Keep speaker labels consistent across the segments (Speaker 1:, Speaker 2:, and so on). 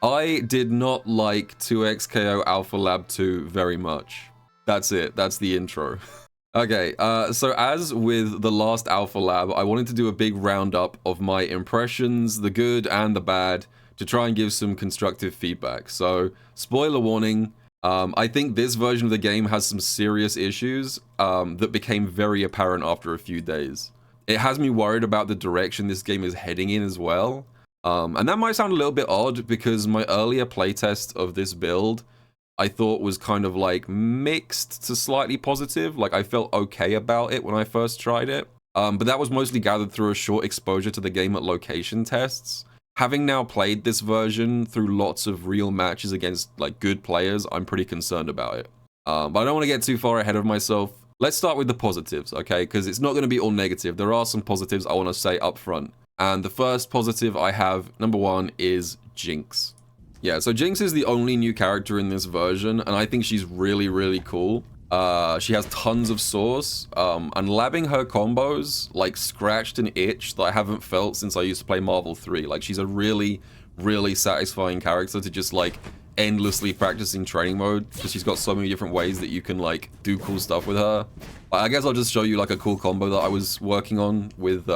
Speaker 1: I did not like 2XKO Alpha Lab 2 very much. That's it. That's the intro. Okay, so as with the last Alpha Lab, I wanted to do a big roundup of my impressions, the good and the bad, to try and give some constructive feedback. So, spoiler warning, I think this version of the game has some serious issues that became very apparent after a few days. It has me worried about the direction this game is heading in as well. And that might sound a little bit odd because my earlier playtest of this build I thought was kind of like mixed to slightly positive. Like I felt okay about it when I first tried it. But that was mostly gathered through a short exposure to the game at location tests. Having now played this version through lots of real matches against like good players, I'm pretty concerned about it. But I don't want to get too far ahead of myself. Let's start with the positives, okay? Because it's not going to be all negative. There are some positives I want to say up front. And the first positive I have, number one, is Jinx. Yeah, so Jinx is the only new character in this version, and I think she's really, really cool. She has tons of sauce, and labbing her combos, like, scratched an itch that I haven't felt since I used to play Marvel 3. Like, she's a really, really satisfying character to just, like, endlessly practice in training mode, because she's got so many different ways that you can, like, do cool stuff with her. I guess I'll just show you, like, a cool combo that I was working on with,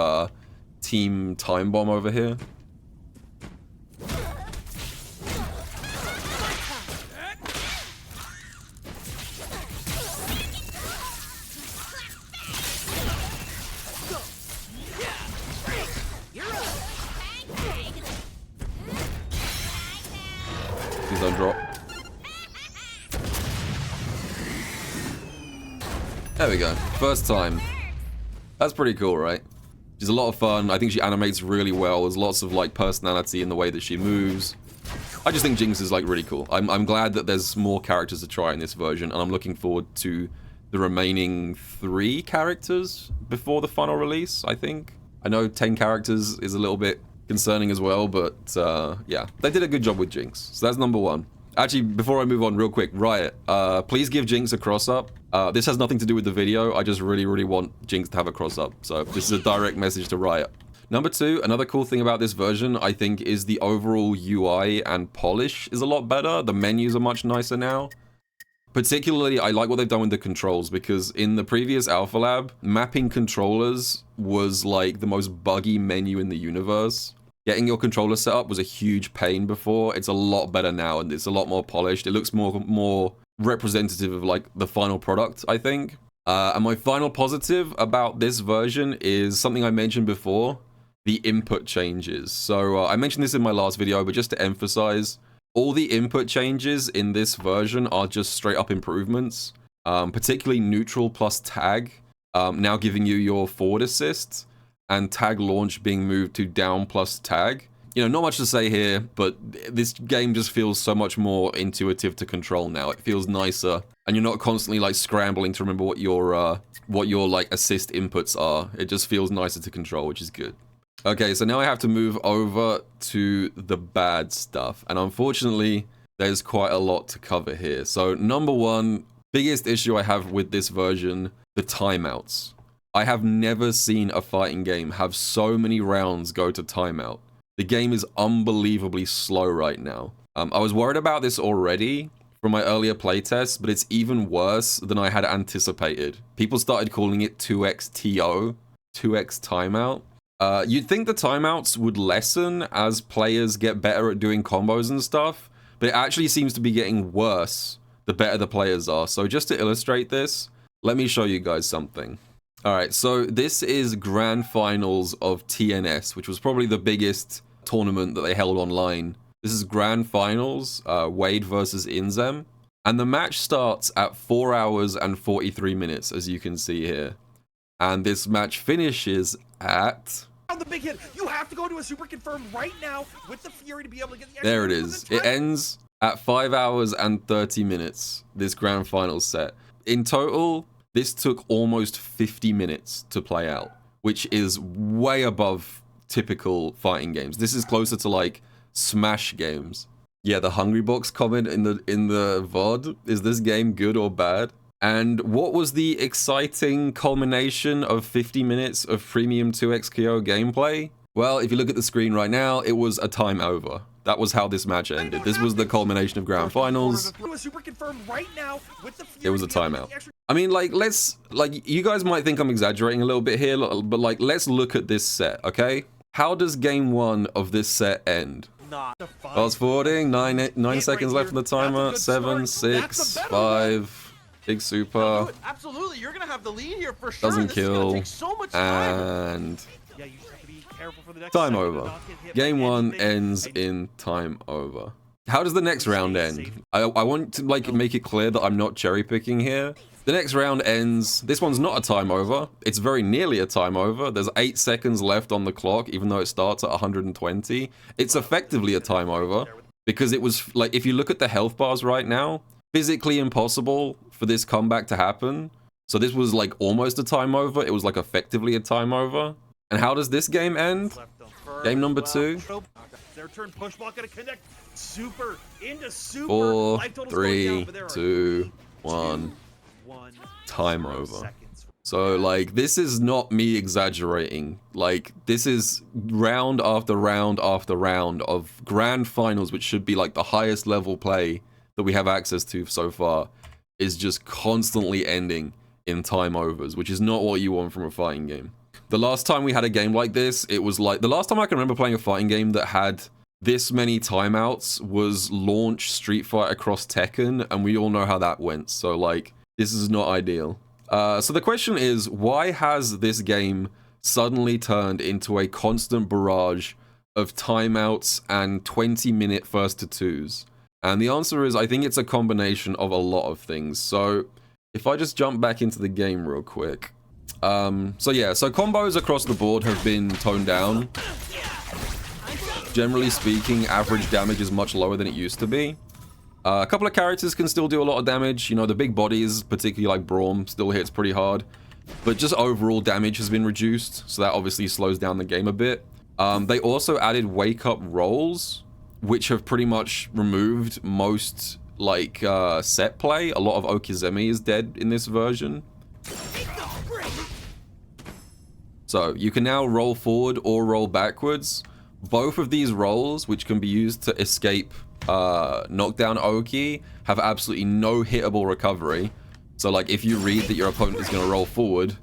Speaker 1: Team Timebomb over here. Please don't drop. There we go. First time. That's pretty cool, right? She's a lot of fun. I think she animates really well. There's lots of like personality in the way that she moves. I just think Jinx is like really cool. I'm glad that there's more characters to try in this version, and I'm looking forward to the remaining 3 characters before the final release, I think. I know 10 characters is a little bit concerning as well, but yeah, they did a good job with Jinx. So that's number 1. Actually, before I move on real quick, Riot, please give Jinx a cross-up. This has nothing to do with the video. I just really, really want Jinx to have a cross-up. So this is a direct message to Riot. Number 2, another cool thing about this version, I think, is the overall UI and polish is a lot better. The menus are much nicer now. Particularly, I like what they've done with the controls, because in the previous Alpha Lab, mapping controllers was like the most buggy menu in the universe. Getting your controller set up was a huge pain before. It's a lot better now, and it's a lot more polished. It looks more representative of like the final product, I think. And my final positive about this version is something I mentioned before, the input changes. So I mentioned this in my last video, but just to emphasize, all the input changes in this version are just straight up improvements, particularly neutral plus tag, now giving you your forward assist, and tag launch being moved to down plus tag. You know, not much to say here, but this game just feels so much more intuitive to control now. It feels nicer, and you're not constantly like scrambling to remember what your like assist inputs are. It just feels nicer to control, which is good. Okay, so now I have to move over to the bad stuff, and unfortunately, there's quite a lot to cover here. So number 1, biggest issue I have with this version, the timeouts. I have never seen a fighting game have so many rounds go to timeout. The game is unbelievably slow right now. I was worried about this already from my earlier playtests, but it's even worse than I had anticipated. People started calling it 2x TO, 2x timeout. You'd think the timeouts would lessen as players get better at doing combos and stuff, but it actually seems to be getting worse the better the players are. So just to illustrate this, let me show you guys something. Alright, so this is Grand Finals of TNS, which was probably the biggest tournament that they held online. This is Grand Finals, Wade versus Inzem. And the match starts at 4 hours and 43 minutes, as you can see here. And this match finishes at...
Speaker 2: The big hit. You have to go to a super confirm right now with the Fury to be able to get the...
Speaker 1: There it is. It ends at 5 hours and 30 minutes, this Grand Finals set. In total, this took almost 50 minutes to play out, which is way above typical fighting games. This is closer to like Smash games. Yeah, the Hungry Box comment in the VOD, is this game good or bad? And what was the exciting culmination of 50 minutes of premium 2xKO gameplay? Well, if you look at the screen right now, it was a time over. That was how this match ended. This was the culmination of grand finals. It was a timeout. I mean, like, you guys might think I'm exaggerating a little bit here, but like, let's look at this set, okay? How does game 1 of this set end? Fast forwarding, 9 seconds left on the timer. 7, 6, 5. Big super.
Speaker 2: Absolutely, you're gonna have the lead here for sure.
Speaker 1: Doesn't kill.
Speaker 2: Take so much time.
Speaker 1: And
Speaker 2: Yeah, you have to be careful for the next
Speaker 1: time
Speaker 2: second,
Speaker 1: over.
Speaker 2: not get hit
Speaker 1: Game
Speaker 2: by
Speaker 1: 1
Speaker 2: anything.
Speaker 1: ends in time over. How does the next round end? I want to like make it clear that I'm not cherry picking here. The next round ends. This one's not a time over. It's very nearly a time over. There's 8 seconds left on the clock, even though it starts at 120. It's effectively a time over because it was like, if you look at the health bars right now, physically impossible for this comeback to happen. So this was like almost a time over. It was like effectively a time over. And how does this game end? Game number 2.
Speaker 2: Their turn, push block gonna connect. Super into super.
Speaker 1: 4,
Speaker 2: Life total's
Speaker 1: 3,
Speaker 2: going down, but there are
Speaker 1: 2, 1.
Speaker 2: 1
Speaker 1: Time
Speaker 2: 0
Speaker 1: over.
Speaker 2: seconds.
Speaker 1: So like, this is not me exaggerating. Like, this is round after round after round of grand finals, which should be like the highest level play that we have access to so far, is just constantly ending in time overs, which is not what you want from a fighting game. The last time we had a game like this, it was like, the last time I can remember playing a fighting game that had this many timeouts was launch Street Fighter Cross Tekken, and we all know how that went. So like, this is not ideal. So the question is, why has this game suddenly turned into a constant barrage of timeouts and 20-minute first to twos? And the answer is, I think it's a combination of a lot of things. So if I just jump back into the game real quick. So yeah, so combos across the board have been toned down. Generally speaking, average damage is much lower than it used to be. A couple of characters can still do a lot of damage. You know, the big bodies, particularly like Braum, still hits pretty hard. But just overall damage has been reduced, so that obviously slows down the game a bit. They also added wake-up rolls, which have pretty much removed most, like, set play. A lot of Okizeme is dead in this version. So, you can now roll forward or roll backwards. Both of these rolls, which can be used to escape knockdown Oki, have absolutely no hittable recovery. So like, if you read that your opponent is going to roll forward,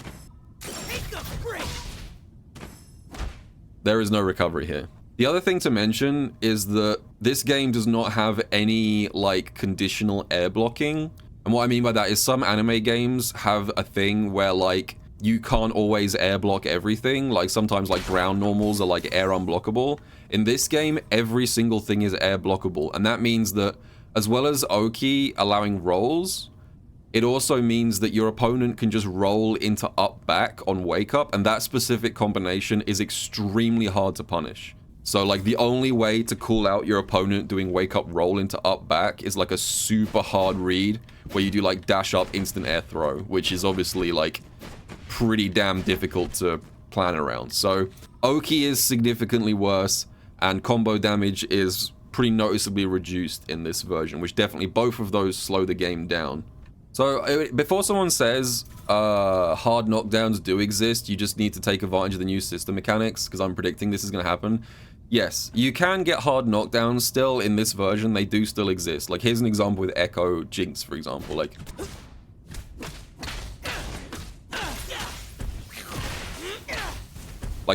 Speaker 1: there is no recovery here. The other thing to mention is that this game does not have any like conditional air blocking. And what I mean by that is some anime games have a thing where like you can't always air block everything. Like sometimes like ground normals are like air unblockable. In this game, every single thing is air blockable. And that means that as well as Oki allowing rolls, it also means that your opponent can just roll into up back on wake up. And that specific combination is extremely hard to punish. So like the only way to call out your opponent doing wake up roll into up back is like a super hard read where you do like dash up instant air throw, which is obviously like pretty damn difficult to plan around. So Oki is significantly worse and combo damage is pretty noticeably reduced in this version, which definitely both of those slow the game down. So before someone says hard knockdowns do exist, you just need to take advantage of the new system mechanics, because I'm predicting this is going to happen. Yes, you can get hard knockdowns still in this version. They do still exist. Like here's an example with Echo Jinx, for example. Like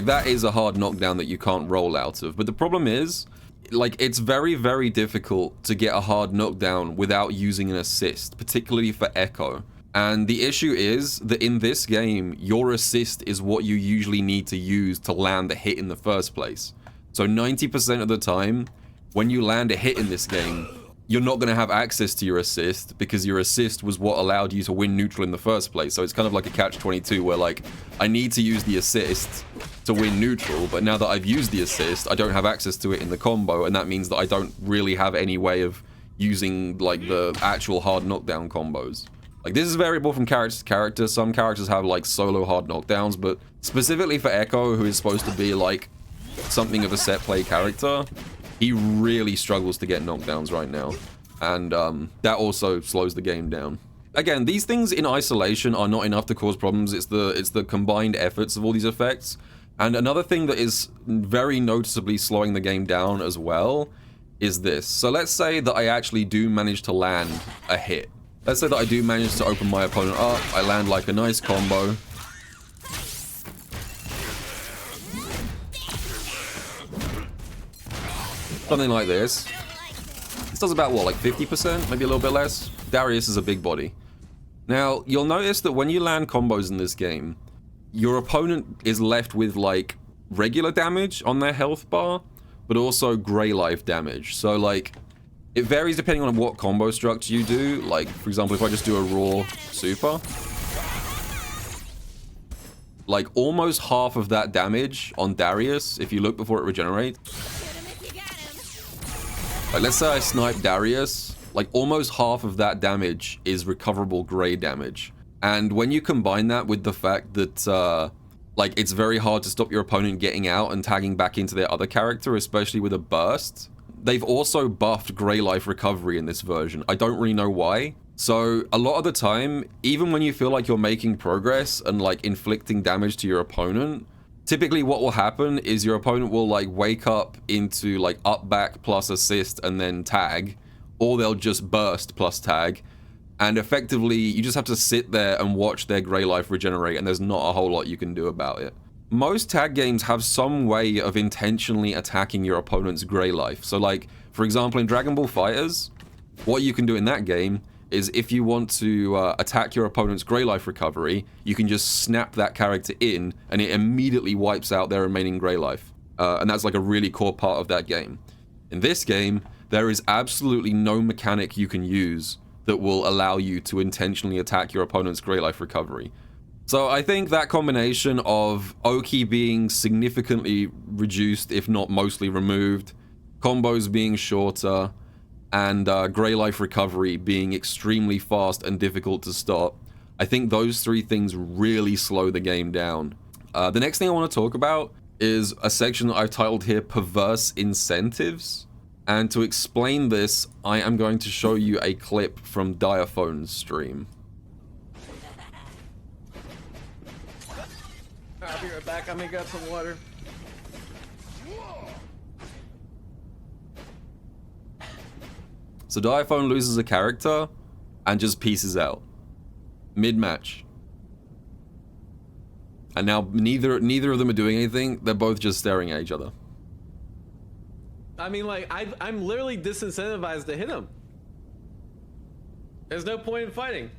Speaker 1: that is a hard knockdown that you can't roll out of. But the problem is, like, it's very, very difficult to get a hard knockdown without using an assist, particularly for Echo. And the issue is that in this game, your assist is what you usually need to use to land the hit in the first place. So 90% of the time, when you land a hit in this game, you're not going to have access to your assist because your assist was what allowed you to win neutral in the first place. So it's kind of like a catch-22 where like, I need to use the assist to win neutral, but now that I've used the assist, I don't have access to it in the combo, and that means that I don't really have any way of using like the actual hard knockdown combos. Like this is variable from character to character. Some characters have like solo hard knockdowns, but specifically for Echo, who is supposed to be like something of a set play character, he really struggles to get knockdowns right now, and that also slows the game down. Again, these things in isolation are not enough to cause problems. It's the combined efforts of all these effects And another thing that is very noticeably slowing the game down as well is this. So let's say that I actually do manage to land a hit. Let's say that I do manage to open my opponent up. I land like a nice combo. Something like this. This does about, what, like 50%? Maybe a little bit less? Darius is a big body. Now, you'll notice that when you land combos in this game, your opponent is left with, like, regular damage on their health bar, but also grey life damage. So, like, it varies depending on what combo structure you do. Like, for example, if I just do a raw super, like, almost half of that damage on Darius, if you look before it regenerates. Like, let's say I snipe Darius, like, almost half of that damage is recoverable grey damage. And when you combine that with the fact that, like, it's very hard to stop your opponent getting out and tagging back into their other character, especially with a burst, they've also buffed grey life recovery in this version. I don't really know why. So, a lot of the time, even when you feel like you're making progress and, like, inflicting damage to your opponent, typically what will happen is your opponent will, like, wake up into, like, up back plus assist and then tag, or they'll just burst plus tag, and effectively you just have to sit there and watch their grey life regenerate, and there's not a whole lot you can do about it. Most tag games have some way of intentionally attacking your opponent's grey life. So, like, for example, in Dragon Ball FighterZ, what you can do in that game is if you want to attack your opponent's grey life recovery, you can just snap that character in, and it immediately wipes out their remaining grey life. And that's like a really core part of that game. In this game, there is absolutely no mechanic you can use that will allow you to intentionally attack your opponent's grey life recovery. So I think that combination of Oki being significantly reduced, if not mostly removed, combos being shorter, and grey life recovery being extremely fast and difficult to stop, I think those three things really slow the game down. The next thing I want to talk about is a section that I've titled here Perverse Incentives. And to explain this, I am going to show you a clip from Diaphone's stream.
Speaker 3: I'll be right back. I'm gonna grab some water.
Speaker 1: So Diaphone loses a character and just pieces out mid-match. And now neither of them are doing anything. They're both just staring at each other.
Speaker 3: I mean, like, I'm literally disincentivized to hit him. There's no point in fighting.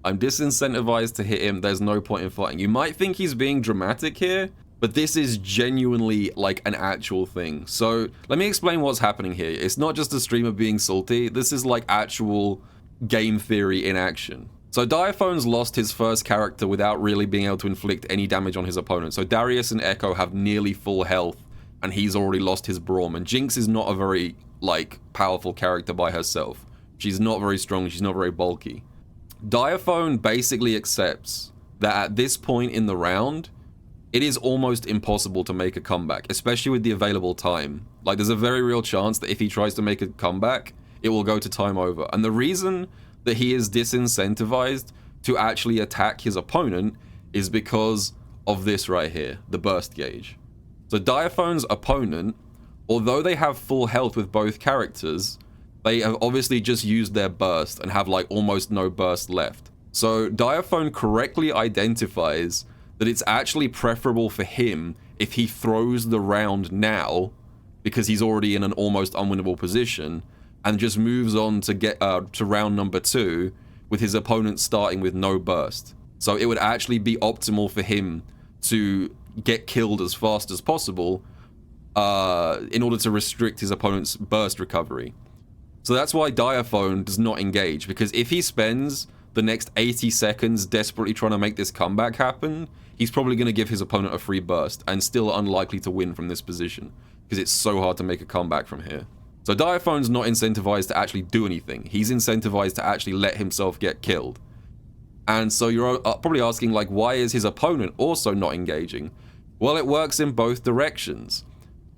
Speaker 1: I'm disincentivized to hit him. There's no point in fighting. You might think he's being dramatic here, but this is genuinely, like, an actual thing. So, let me explain what's happening here. It's not just a streamer being salty. This is, like, actual game theory in action. So, Diaphone's lost his first character without really being able to inflict any damage on his opponent. So, Darius and Echo have nearly full health, and he's already lost his Braum. And Jinx is not a very, like, powerful character by herself. She's not very strong. She's not very bulky. Diaphone basically accepts that at this point in the round, it is almost impossible to make a comeback, especially with the available time. Like, there's a very real chance that if he tries to make a comeback, it will go to time over. And the reason that he is disincentivized to actually attack his opponent is because of this right here, the burst gauge. So Diaphone's opponent, although they have full health with both characters, they have obviously just used their burst and have, like, almost no burst left. So Diaphone correctly identifies that it's actually preferable for him if he throws the round now, because he's already in an almost unwinnable position, and just moves on to get to round number 2 with his opponent starting with no burst. So it would actually be optimal for him to get killed as fast as possible in order to restrict his opponent's burst recovery. So that's why Diaphone does not engage, because if he spends the next 80 seconds desperately trying to make this comeback happen, he's probably going to give his opponent a free burst and still unlikely to win from this position, because it's so hard to make a comeback from here. So Diaphone's not incentivized to actually do anything. He's incentivized to actually let himself get killed. And so you're probably asking, like, why is his opponent also not engaging? Well, it works in both directions.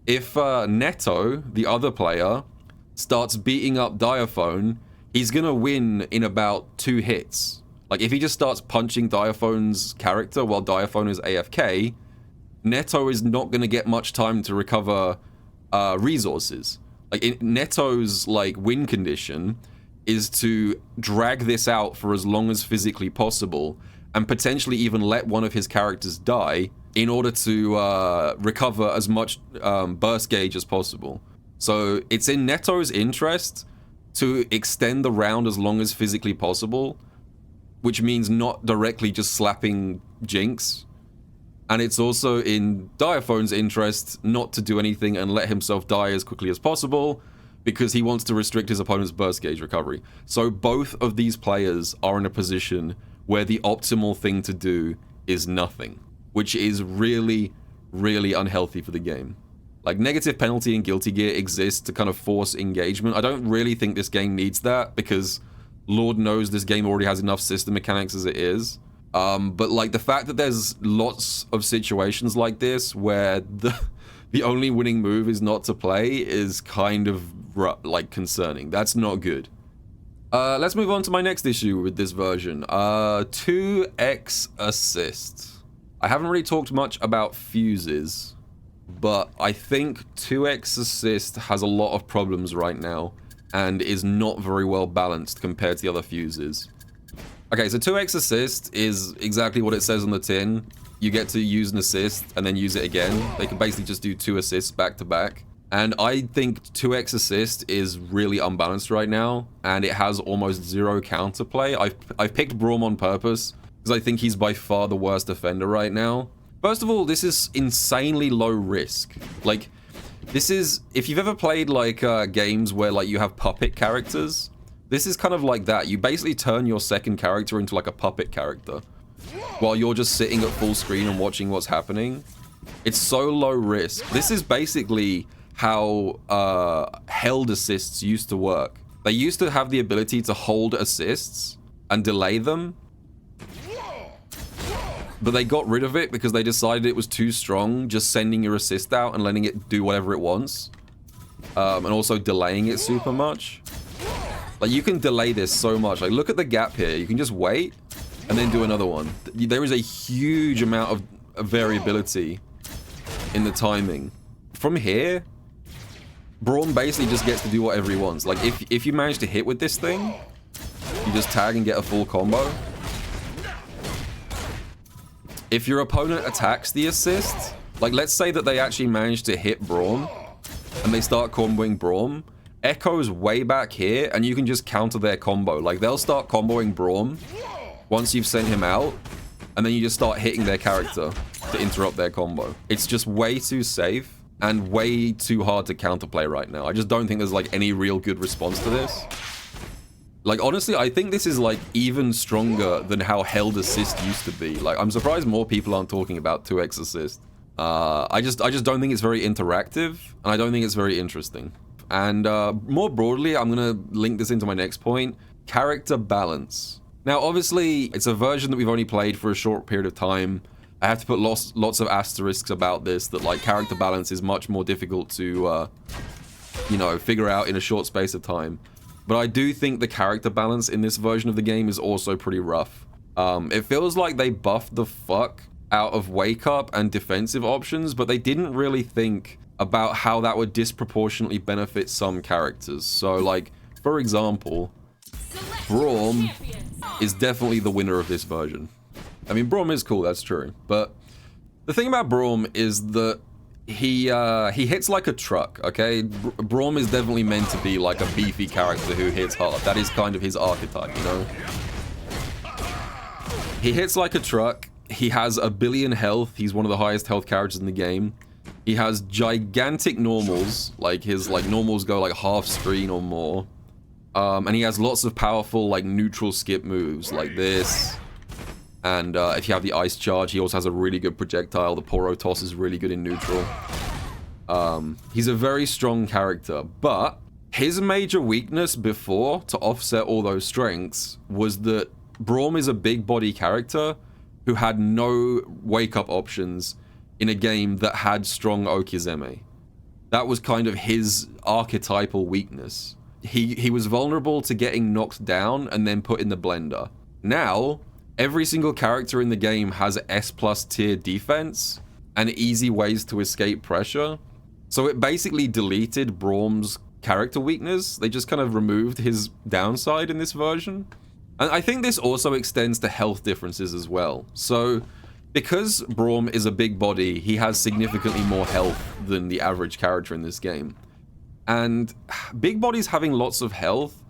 Speaker 1: If Neto, the other player, starts beating up Diaphone, he's gonna win in about 2 hits. Like, if he just starts punching Diaphone's character while Diaphone is AFK, Neto is not going to get much time to recover resources. Like, Neto's, like, win condition is to drag this out for as long as physically possible and potentially even let one of his characters die in order to recover as much burst gauge as possible. So it's in Neto's interest to extend the round as long as physically possible, which means not directly just slapping Jinx. And it's also in Diaphone's interest not to do anything and let himself die as quickly as possible, because he wants to restrict his opponent's burst gauge recovery. So both of these players are in a position where the optimal thing to do is nothing, which is really, really unhealthy for the game. Like, negative penalty and Guilty Gear exists to kind of force engagement. I don't really think this game needs that, because Lord knows this game already has enough system mechanics as it is. But like, the fact that there's lots of situations like this where the only winning move is not to play is kind of like concerning. That's not good. Let's move on to my next issue with this version. 2x assist. I haven't really talked much about fuses, but I think 2x assist has a lot of problems right now and is not very well balanced compared to the other fuses. Okay, so 2x assist is exactly what it says on the tin. You get to use an assist and then use it again. They can basically just do 2 assists back to back. And I think 2x assist is really unbalanced right now, and it has almost zero counterplay. I've picked Braum on purpose because I think he's by far the worst defender right now. First of all, this is insanely low risk. Like, this is, if you've ever played like games where like you have puppet characters, this is kind of like that. You basically turn your second character into like a puppet character while you're just sitting at full screen and watching what's happening. It's so low risk. This is basically how held assists used to work. They used to have the ability to hold assists and delay them, but they got rid of it because they decided it was too strong, just sending your assist out and letting it do whatever it wants, and also delaying it super much. Like, you can delay this so much. Like, look at the gap here. You can just wait and then do another one. There is a huge amount of variability in the timing. From here, Braum basically just gets to do whatever he wants. Like, if you manage to hit with this thing, you just tag and get a full combo. If your opponent attacks the assist, like, let's say that they actually manage to hit Braum and they start comboing Braum, Echo's way back here and you can just counter their combo. Like, they'll start comboing Braum once you've sent him out, and then you just start hitting their character to interrupt their combo. It's just way too safe and way too hard to counterplay right now. I just don't think there's like any real good response to this. Like, honestly, I think this is like even stronger than how held assist used to be. Like, I'm surprised more people aren't talking about 2x assist. I just don't think it's very interactive, and I don't think it's very interesting. And more broadly, I'm gonna link this into my next point: character balance. Now, obviously, it's a version that we've only played for a short period of time. I have to put lots of asterisks about this, that like character balance is much more difficult to, you know, figure out in a short space of time. But I do think the character balance in this version of the game is also pretty rough. It feels like they buffed the fuck out of wake up and defensive options, but they didn't really think about how that would disproportionately benefit some characters. So, like, for example, Braum is definitely the winner of this version. I mean, Braum is cool, that's true. But the thing about Braum is that he hits like a truck, okay? Braum is definitely meant to be like a beefy character who hits hard. That is kind of his archetype, you know? He hits like a truck. He has 1 billion health. He's one of the highest health characters in the game. He has gigantic normals. Like, his like normals go like half screen or more. And he has lots of powerful like neutral skip moves like this. And if you have the ice charge, he also has a really good projectile. The Poro toss is really good in neutral. He's a very strong character, but his major weakness before, to offset all those strengths, was that Braum is a big body character who had no wake-up options in a game that had strong Okizeme. That was kind of his archetypal weakness. He was vulnerable to getting knocked down and then put in the blender. Now, every single character in the game has S+ tier defense, and easy ways to escape pressure. So it basically deleted Braum's character weakness. They just kind of removed his downside in this version. And I think this also extends to health differences as well. So because Braum is a big body, he has significantly more health than the average character in this game. And big bodies having lots of health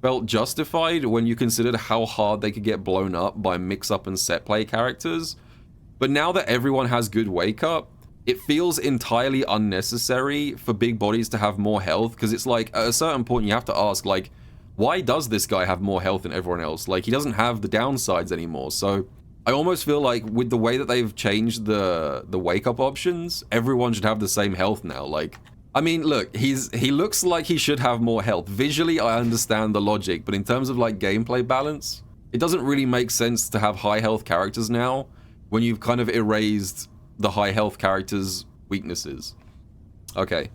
Speaker 1: felt justified when you considered how hard they could get blown up by mix-up and set-play characters. But now that everyone has good wake-up, it feels entirely unnecessary for big bodies to have more health, because it's like, at a certain point you have to ask, like, why does this guy have more health than everyone else? Like, he doesn't have the downsides anymore. So I almost feel like with the way that they've changed the wake-up options, everyone should have the same health now. Like, I mean, look, he looks like he should have more health. Visually, I understand the logic, but in terms of, like, gameplay balance, it doesn't really make sense to have high health characters now when you've kind of erased the high health characters' weaknesses. Okay.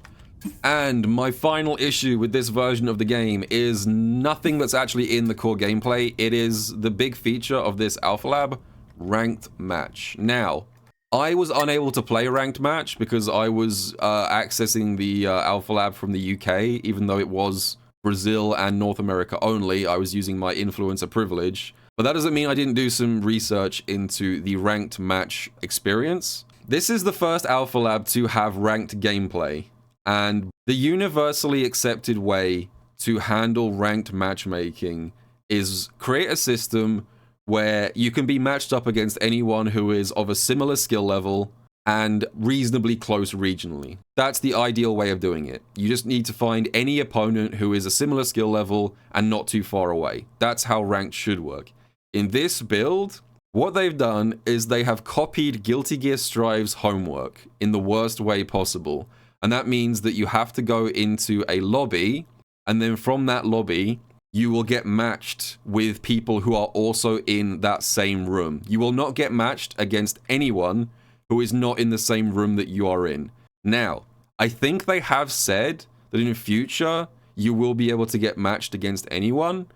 Speaker 1: And my final issue with this version of the game is nothing that's actually in the core gameplay. It is the big feature of this Alpha Lab, ranked match. Now, I was unable to play ranked match because I was accessing the Alpha Lab from the UK, even though it was Brazil and North America only. I was using my influencer privilege. But that doesn't mean I didn't do some research into the ranked match experience. This is the first Alpha Lab to have ranked gameplay, and the universally accepted way to handle ranked matchmaking is create a system where you can be matched up against anyone who is of a similar skill level and reasonably close regionally. That's the ideal way of doing it. You just need to find any opponent who is a similar skill level and not too far away. That's how ranked should work. In this build, what they've done is they have copied Guilty Gear Strive's homework in the worst way possible. And that means that you have to go into a lobby, and then from that lobby, you will get matched with people who are also in that same room. You will not get matched against anyone who is not in the same room that you are in. Now, I think they have said that in the future, you will be able to get matched against anyone,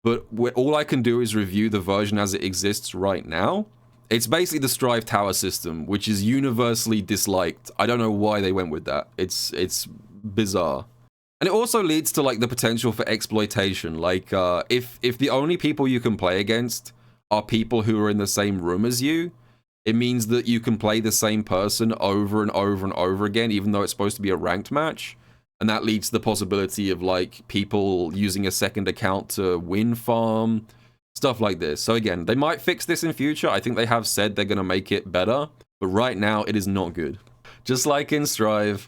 Speaker 1: but all I can do is review the version as it exists right now. It's basically the Strive Tower system, which is universally disliked. I don't know why they went with that. It's bizarre. And it also leads to, like, the potential for exploitation. Like, if the only people you can play against are people who are in the same room as you, it means that you can play the same person over and over and over again, even though it's supposed to be a ranked match. And that leads to the possibility of, like, people using a second account to win farm, stuff like this. So again, they might fix this in future. I think they have said they're going to make it better, but right now it is not good. Just like in Strive,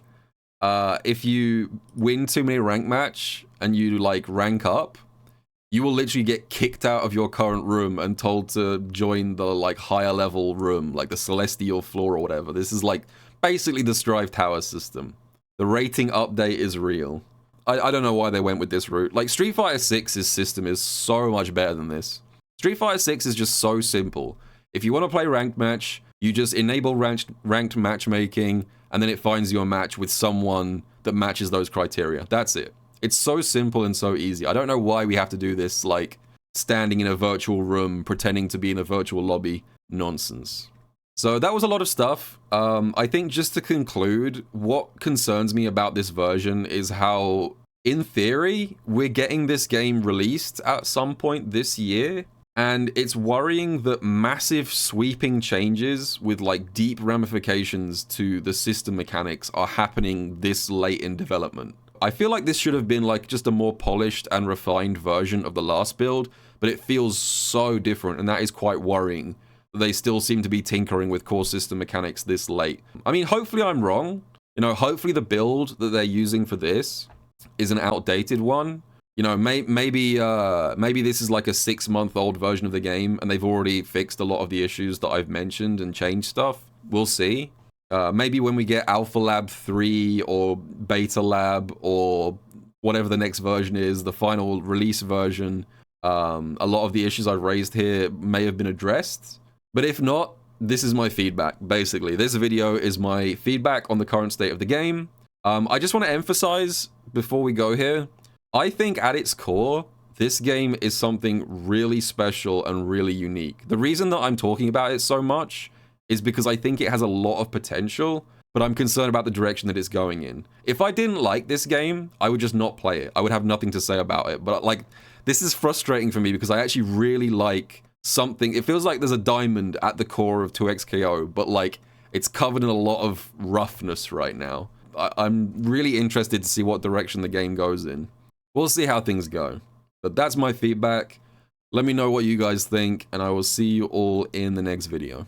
Speaker 1: if you win too many rank match and you, like, rank up, you will literally get kicked out of your current room and told to join the, like, higher level room, like the Celestial floor or whatever. This is, like, basically the Strive Tower system. The rating update is real. I don't know why they went with this route. Like, Street Fighter 6's system is so much better than this. Street Fighter 6 is just so simple. If you want to play ranked match, you just enable ranked matchmaking, and then it finds you a match with someone that matches those criteria. That's it. It's so simple and so easy. I don't know why we have to do this, like, standing in a virtual room, pretending to be in a virtual lobby nonsense. So that was a lot of stuff. I think just to conclude, what concerns me about this version is how, in theory, we're getting this game released at some point this year, and it's worrying that massive sweeping changes with, like, deep ramifications to the system mechanics are happening this late in development. I feel like this should have been, like, just a more polished and refined version of the last build, but it feels so different, and that is quite worrying. They still seem to be tinkering with core system mechanics this late. I mean, hopefully I'm wrong. You know, hopefully the build that they're using for this is an outdated one. You know, maybe this is like a 6-month-old version of the game, and they've already fixed a lot of the issues that I've mentioned and changed stuff. We'll see. Maybe when we get Alpha Lab 3 or Beta Lab or whatever the next version is, the final release version, a lot of the issues I've raised here may have been addressed. But if not, this is my feedback, basically. This video is my feedback on the current state of the game. I just want to emphasize, before we go here, I think at its core, this game is something really special and really unique. The reason that I'm talking about it so much is because I think it has a lot of potential, but I'm concerned about the direction that it's going in. If I didn't like this game, I would just not play it. I would have nothing to say about it. But like, this is frustrating for me because I actually really like something. It feels like there's a diamond at the core of 2XKO, but like, it's covered in a lot of roughness right now. I'm really interested to see what direction the game goes in. We'll see how things go. But that's my feedback. Let me know what you guys think, and I will see you all in the next video.